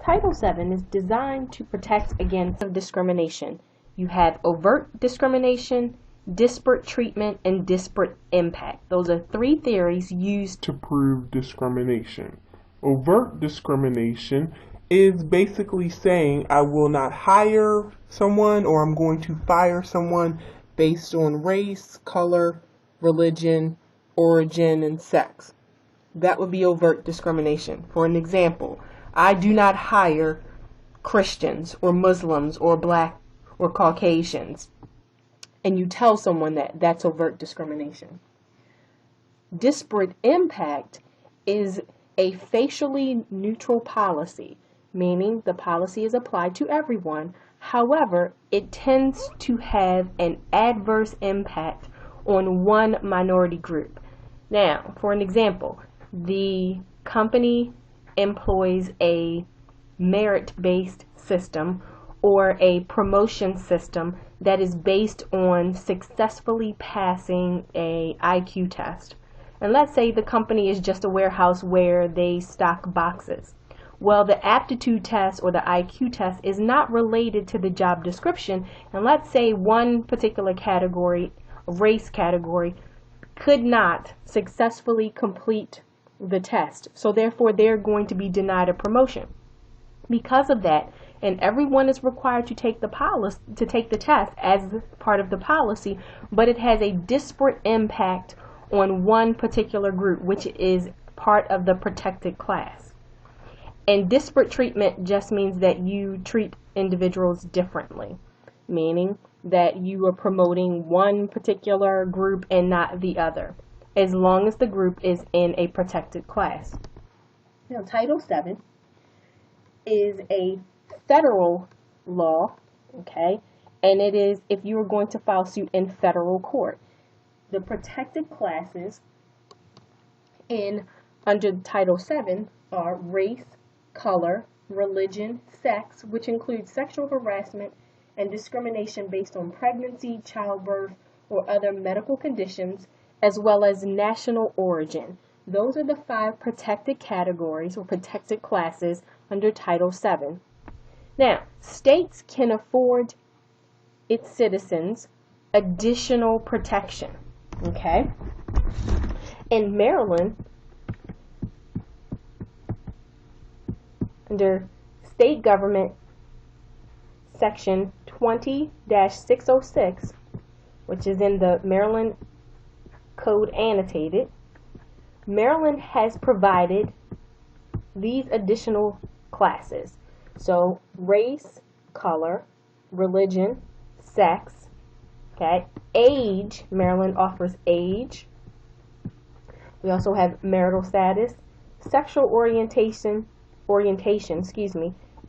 Title VII is designed to protect against discrimination. You have overt discrimination, disparate treatment, and disparate impact. Those are three theories used to prove discrimination. Overt discrimination is basically saying I will not hire someone or I'm going to fire someone based on race, color, religion, origin, and sex. That would be overt discrimination. For an example, I do not hire Christians or Muslims or black or Caucasians. And you tell someone that, that's overt discrimination. Disparate impact is a facially neutral policy, meaning the policy is applied to everyone. However, it tends to have an adverse impact on one minority group. Now, for an example, the company employs a merit-based system or a promotion system that is based on successfully passing a IQ test. And let's say the company is just a warehouse where they stock boxes. Well, the aptitude test or the IQ test is not related to the job description, and let's say one particular category, race category, could not successfully complete the test. So therefore they're going to be denied a promotion. Because of that, and everyone is required to take the test as part of the policy, but it has a disparate impact on one particular group, which is part of the protected class. And disparate treatment just means that you treat individuals differently, meaning that you are promoting one particular group and not the other, as long as the group is in a protected class. Now, Title VII is a federal law, okay, and it is if you are going to file suit in federal court. The protected classes under Title VII are race, color, religion, sex, which includes sexual harassment and discrimination based on pregnancy, childbirth, or other medical conditions, as well as national origin. Those are the 5 protected categories or protected classes under Title VII. Now, states can afford its citizens additional protection, okay? In Maryland, under state government section 20-606, which is in the Maryland Code Annotated, Maryland has provided these additional classes. So race, color, religion, sex, okay, age, Maryland offers age. We also have marital status, sexual orientation,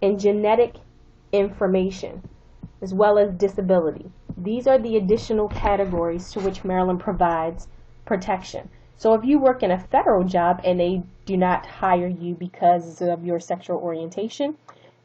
and genetic information, as well as disability. These are the additional categories to which Maryland provides protection. So if you work in a federal job and they do not hire you because of your sexual orientation,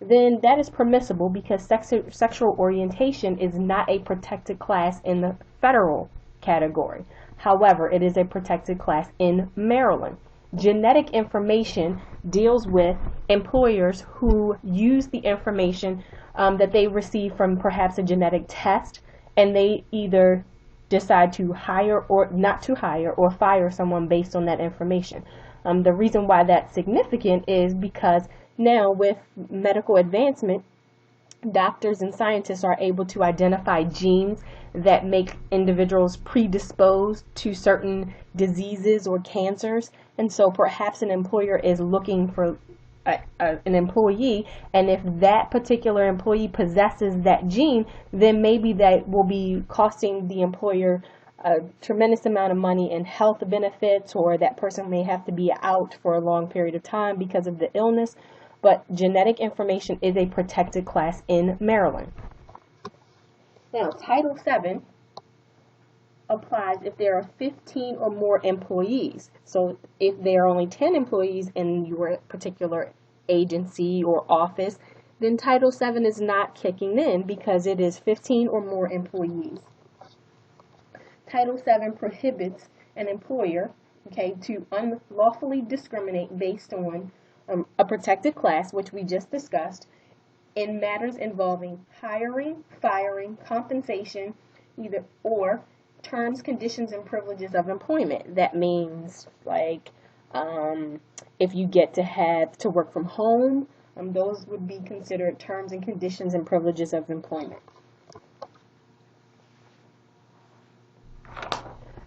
then that is permissible because sexual orientation is not a protected class in the federal category. However, it is a protected class in Maryland. Genetic information deals with employers who use the information that they receive from perhaps a genetic test, and they either decide to hire or not to hire or fire someone based on that information. The reason why that's significant is because now with medical advancement, doctors and scientists are able to identify genes that make individuals predisposed to certain diseases or cancers. And so perhaps an employer is looking for an employee, and if that particular employee possesses that gene, then maybe that will be costing the employer a tremendous amount of money in health benefits, or that person may have to be out for a long period of time because of the illness. But genetic information is a protected class in Maryland. Now, Title VII applies if there are 15 or more employees. So if there are only 10 employees in your particular agency or office, then Title VII is not kicking in because it is 15 or more employees. Title VII prohibits an employer, to unlawfully discriminate based on a protected class, which we just discussed, in matters involving hiring, firing, compensation, either or terms, conditions, and privileges of employment. That means like if you get to have to work from home, those would be considered terms and conditions and privileges of employment.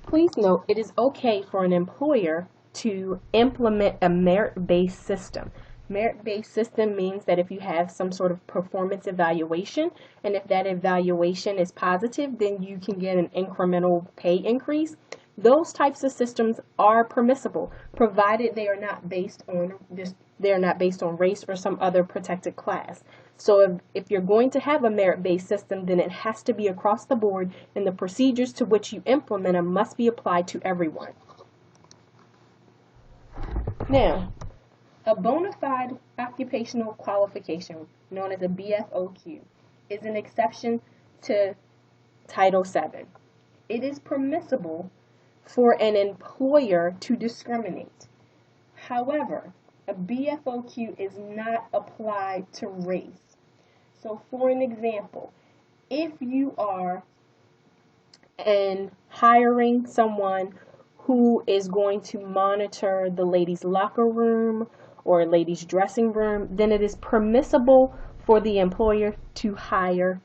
Please note, it is okay for an employer to implement a merit-based system. Merit-based system means that if you have some sort of performance evaluation, and if that evaluation is positive, then you can get an incremental pay increase. Those types of systems are permissible, provided they are not based on race or some other protected class. So if you're going to have a merit-based system, then it has to be across the board, and the procedures to which you implement them must be applied to everyone. Now, a bona fide occupational qualification, known as a BFOQ, is an exception to Title VII. It is permissible for an employer to discriminate. However, a BFOQ is not applied to race. So for an example, if you are hiring someone who is going to monitor the ladies' locker room or ladies' dressing room, then it is permissible for the employer to hire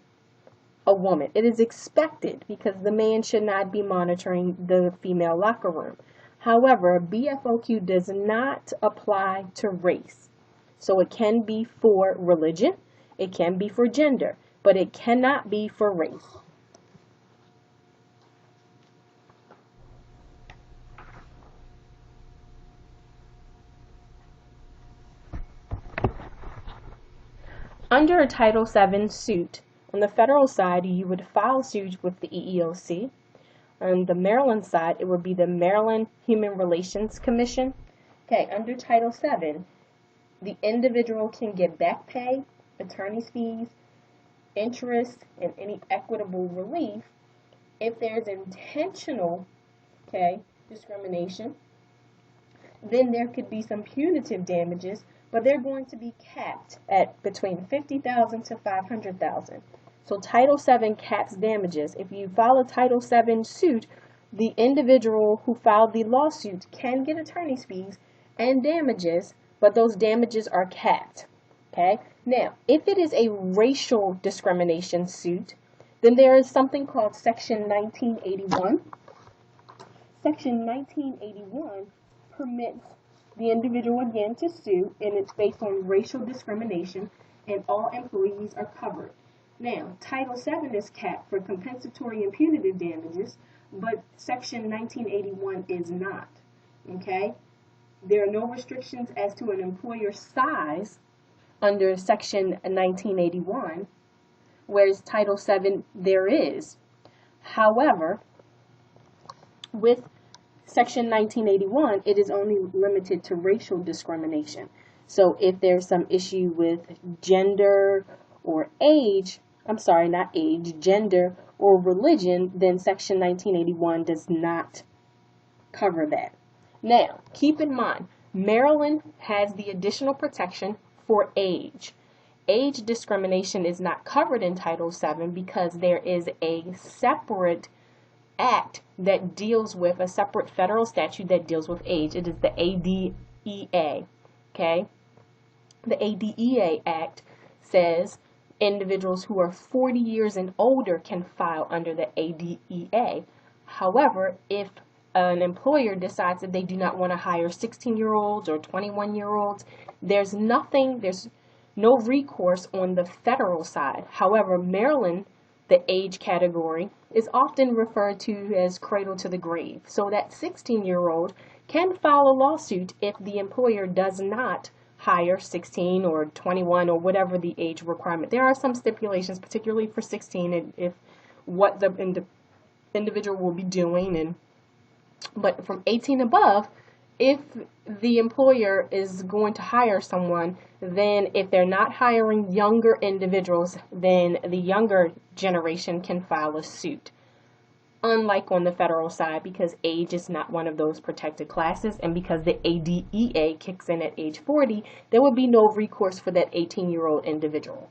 a woman. It is expected because the man should not be monitoring the female locker room. However, BFOQ does not apply to race. So it can be for religion, it can be for gender, but it cannot be for race. Under a Title VII suit, on the federal side, you would file suit with the EEOC. On the Maryland side, it would be the Maryland Human Relations Commission. Okay, under Title VII, the individual can get back pay, attorney's fees, interest, and any equitable relief if there's intentional, discrimination. Then there could be some punitive damages, but they're going to be capped at between $50,000 to $500,000. So Title VII caps damages. If you file a Title VII suit, the individual who filed the lawsuit can get attorney's fees and damages, but those damages are capped. Okay? Now, if it is a racial discrimination suit, then there is something called Section 1981. Section 1981 permits the individual again to sue, and it's based on racial discrimination, and all employees are covered. Now, Title VII is capped for compensatory and punitive damages, but Section 1981 is not. Okay? There are no restrictions as to an employer's size under Section 1981, whereas Title VII there is. However, with Section 1981, it is only limited to racial discrimination. So if there's some issue with gender or gender or religion, then Section 1981 does not cover that. Now, keep in mind, Maryland has the additional protection for age. Age discrimination is not covered in Title VII because there is a separate act that deals with a separate federal statute that deals with age. It is the ADEA. Okay? The ADEA Act says individuals who are 40 years and older can file under the ADEA. However, if an employer decides that they do not want to hire 16-year-olds or 21-year-olds, there's no recourse on the federal side. However, Maryland, the age category, is often referred to as cradle to the grave. So that 16-year-old can file a lawsuit if the employer does not hire 16 or 21 or whatever the age requirement. There are some stipulations, particularly for 16, and if what the individual will be doing, but from 18 above, if the employer is going to hire someone, then if they're not hiring younger individuals, then the younger generation can file a suit. Unlike on the federal side, because age is not one of those protected classes, and because the ADEA kicks in at age 40, there would be no recourse for that 18-year-old individual.